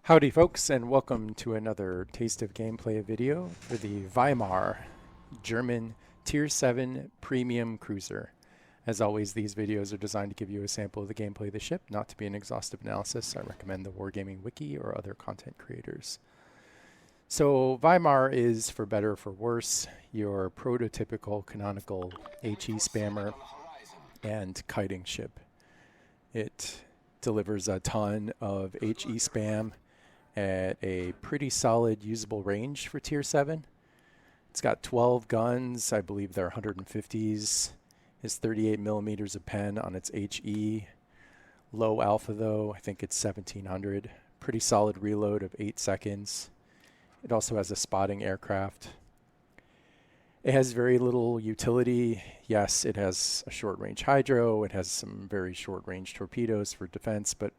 Howdy folks, and welcome to another Taste of Gameplay video for the Weimar German Tier 7 Premium Cruiser. As always, these videos are designed to give you a sample of the gameplay of the ship, not to be an exhaustive analysis. I recommend the Wargaming Wiki or other content creators. So Weimar is, for better or for worse, your prototypical canonical HE spammer and kiting ship. It delivers a ton of HE spam at a pretty solid usable range for Tier 7. It's got 12 guns, I believe they're 150s. It's 38 millimeters of pen on its HE. Low alpha though, I think it's 1700. Pretty solid reload of 8 seconds. It also has a spotting aircraft. It has very little utility. Yes, it has a short range hydro. It has some very short range torpedoes for defense, but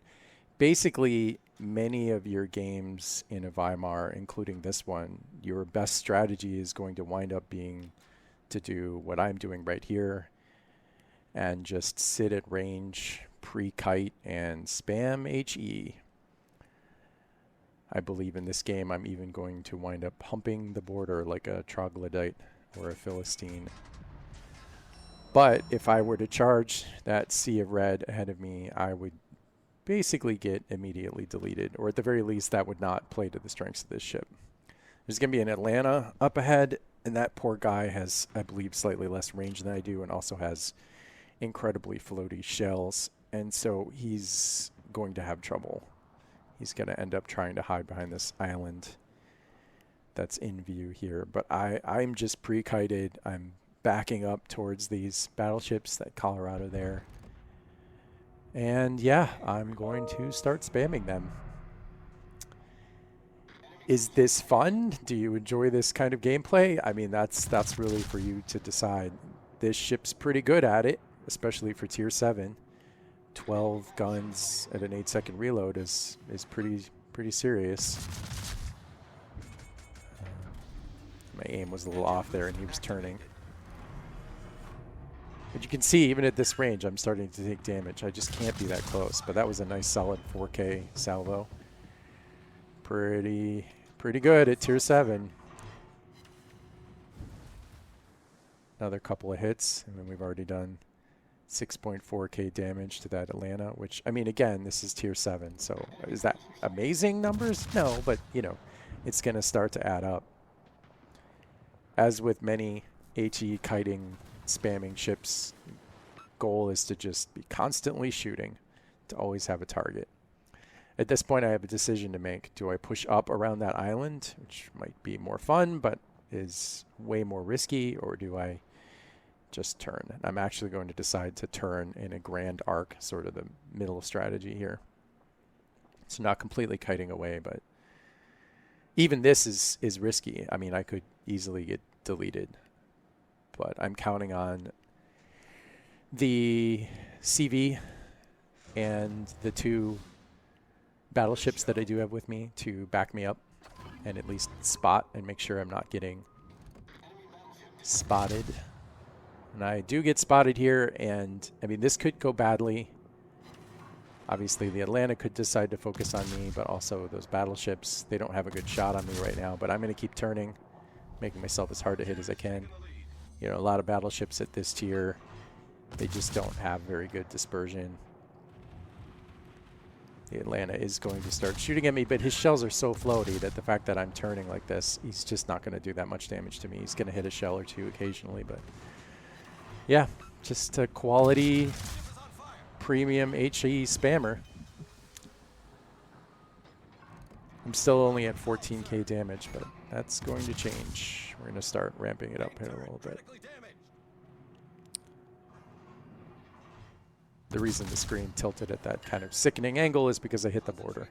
basically many of your games in a Weimar, including this one, your best strategy is going to wind up being to do what I'm doing right here and just sit at range, pre-kite, and spam HE. I believe in this game I'm even going to wind up humping the border like a troglodyte or a Philistine. But if I were to charge that sea of red ahead of me, I would basically get immediately deleted, or at the very least that would not play to the strengths of this ship. There's going to be an Atlanta up ahead, and that poor guy has, I believe, slightly less range than I do, and also has incredibly floaty shells, and so he's going to have trouble. He's going to end up trying to hide behind this island that's in view here. But I'm just pre-kited. I'm backing up towards these battleships, that Colorado there. And yeah, I'm going to start spamming them. Is this fun? Do you enjoy this kind of gameplay? I mean, that's really for you to decide. This ship's pretty good at it, especially for Tier 7. 12 guns at an 8-second reload is pretty serious. My aim was a little off there and he was turning. But you can see, even at this range, I'm starting to take damage. I just can't be that close. But that was a nice, solid 4K salvo. Pretty good at Tier 7. Another couple of hits, and then we've already done 6.4K damage to that Atlanta, which, I mean, again, this is Tier 7, so is that amazing numbers? No, but, you know, it's going to start to add up. As with many HE kiting spamming ships, goal is to just be constantly shooting, to always have a target. At this point, I have a decision to make. Do I push up around that island, which might be more fun, but is way more risky, or do I just turn? And I'm actually going to decide to turn in a grand arc, sort of the middle strategy here. It's not completely kiting away, but even this is risky. I mean, I could easily get deleted, but I'm counting on the CV and the 2 battleships that I do have with me to back me up and at least spot and make sure I'm not getting spotted. And I do get spotted here, and I mean, this could go badly. Obviously, the Atlanta could decide to focus on me, but also those battleships, they don't have a good shot on me right now. But I'm going to keep turning, making myself as hard to hit as I can. You know, a lot of battleships at this tier, they just don't have very good dispersion. The Atlanta is going to start shooting at me, but his shells are so floaty that the fact that I'm turning like this, he's just not going to do that much damage to me. He's going to hit a shell or 2 occasionally, but yeah, just a quality premium HE spammer. I'm still only at 14K damage, but that's going to change. We're going to start ramping it up here a little bit. The reason the screen tilted at that kind of sickening angle is because I hit the border.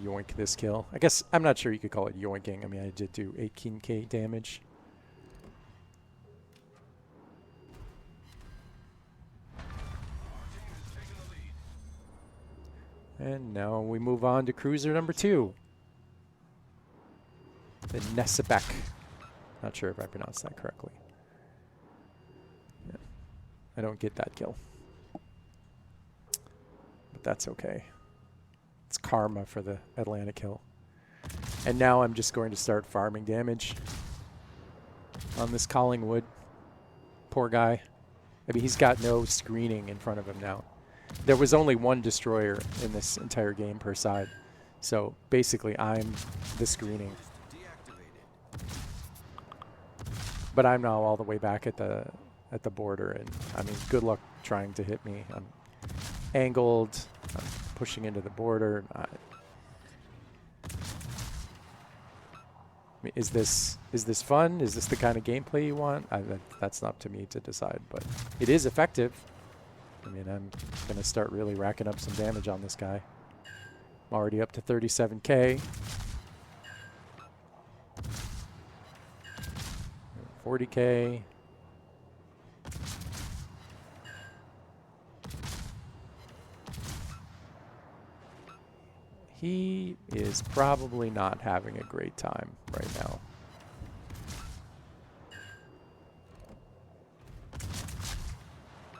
Yoink this kill. I guess I'm not sure you could call it yoinking. I mean, I did do 18K damage. And now we move on to cruiser number 2. The Nesebek. Not sure if I pronounced that correctly. Yeah. I don't get that kill. that's okay. It's karma for the Atlantic Hill. And now I'm just going to start farming damage on this Collingwood. Poor guy. I mean, he's got no screening in front of him now. There was only one destroyer in this entire game per side. So basically, I'm the screening. But I'm now all the way back at the border, and I mean, good luck trying to hit me. I'm angled. I'm pushing into the border. I mean, is this fun? Is this the kind of gameplay you want? That's not up to me to decide, but it is effective. I mean, I'm going to start really racking up some damage on this guy. I'm already up to 37k. 40k. He is probably not having a great time right now.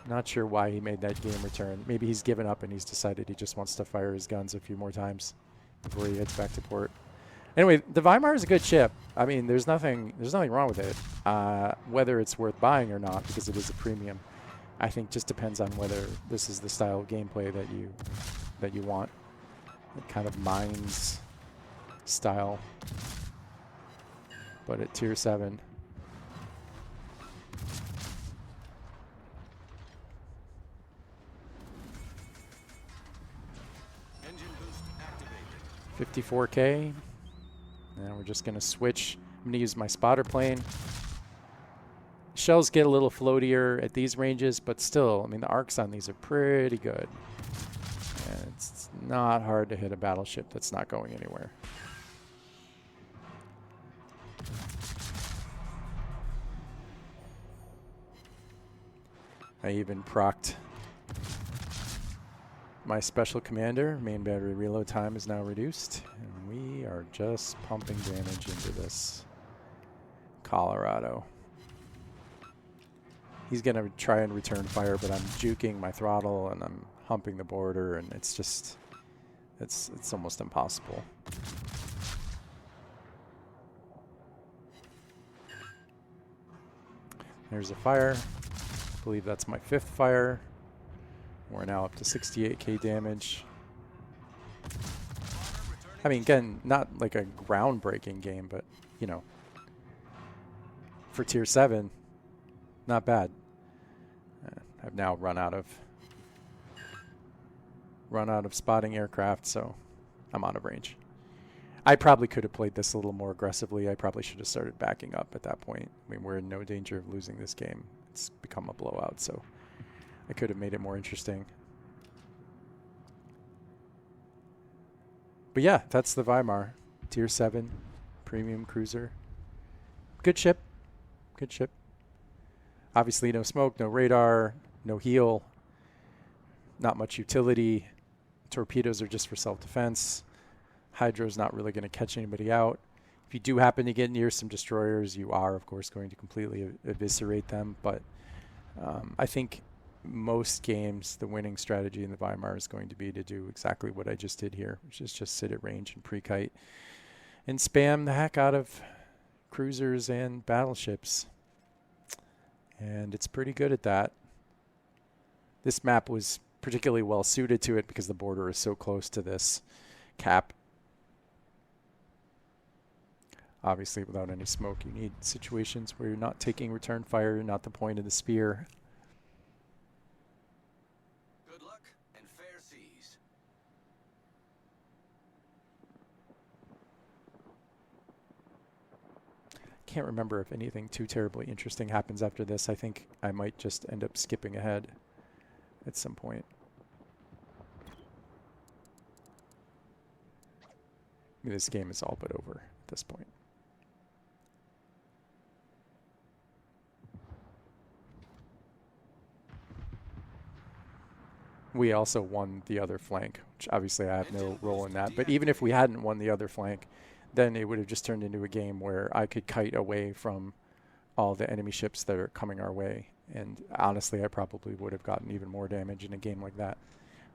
Not sure why he made that game return. Maybe he's given up and he's decided he just wants to fire his guns a few more times before he heads back to port. Anyway, the Weimar is a good ship. I mean, there's nothing wrong with it. Whether it's worth buying or not, because it is a premium, I think just depends on whether this is the style of gameplay that you want. It kind of mines style, but at tier 7. Engine boost activated. 54k. And we're just going to switch. I'm going to use my spotter plane. Shells get a little floatier at these ranges, but still, I mean, the arcs on these are pretty good. And it's not hard to hit a battleship that's not going anywhere. I even procced my special commander. Main battery reload time is now reduced, and we are just pumping damage into this Colorado. He's going to try and return fire, but I'm juking my throttle and I'm humping the border, and it's just, it's almost impossible. There's a fire. I believe that's my 5th fire. We're now up to 68k damage. I mean, again, not like a groundbreaking game, but, you know, for tier 7, not bad. I've now run out of spotting aircraft, so I'm out of range. I probably could have played this a little more aggressively. I probably should have started backing up at that point. I mean, we're in no danger of losing this game. It's become a blowout, so I could have made it more interesting. But yeah, that's the Weimar. Tier 7 premium cruiser. Good ship. Good ship. Obviously no smoke, no radar, no heel, not much utility. Torpedoes are just for self-defense. Hydro's not really going to catch anybody out. If you do happen to get near some destroyers, you are, of course, going to completely eviscerate them. But I think most games, the winning strategy in the Weimar is going to be to do exactly what I just did here, which is just sit at range and pre-kite and spam the heck out of cruisers and battleships. And it's pretty good at that. This map was particularly well suited to it because the border is so close to this cap. Obviously, without any smoke, you need situations where you're not taking return fire, not the point of the spear. Good luck and fair seas. Can't remember if anything too terribly interesting happens after this. I think I might just end up skipping ahead at some point. I mean, this game is all but over at this point. We also won the other flank, which obviously I have no role in that. But even if we hadn't won the other flank, then it would have just turned into a game where I could kite away from all the enemy ships that are coming our way. And honestly, I probably would have gotten even more damage in a game like that.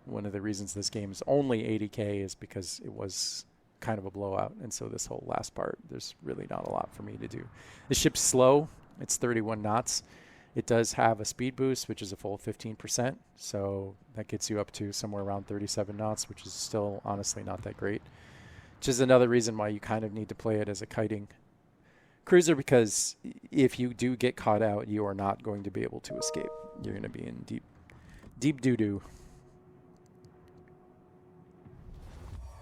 One of the reasons this game is only 80K is because it was kind of a blowout. And so this whole last part, there's really not a lot for me to do. The ship's slow. It's 31 knots. It does have a speed boost, which is a full 15%. So that gets you up to somewhere around 37 knots, which is still honestly not that great. Which is another reason why you kind of need to play it as a kiting cruiser, because if you do get caught out, you are not going to be able to escape. You're going to be in deep doo-doo.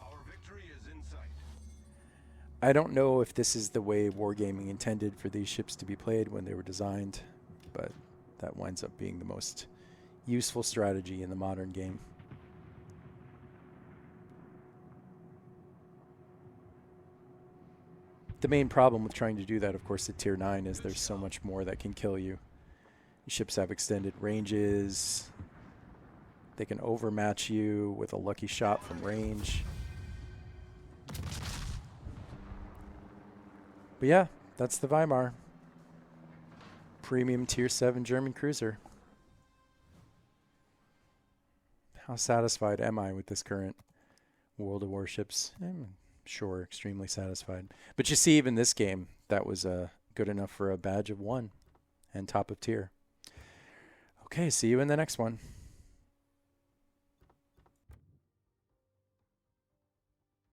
Our victory is in sight. I don't know if this is the way Wargaming intended for these ships to be played when they were designed, but that winds up being the most useful strategy in the modern game. The main problem with trying to do that, of course, at Tier 9 is there's so much more that can kill you. Ships have extended ranges. They can overmatch you with a lucky shot from range. But yeah, that's the Weimar. Premium Tier 7 German cruiser. How satisfied am I with this current World of Warships? I'm sure extremely satisfied. But you see, even this game, that was good enough for a badge of 1 and top of tier. Okay, see you in the next one.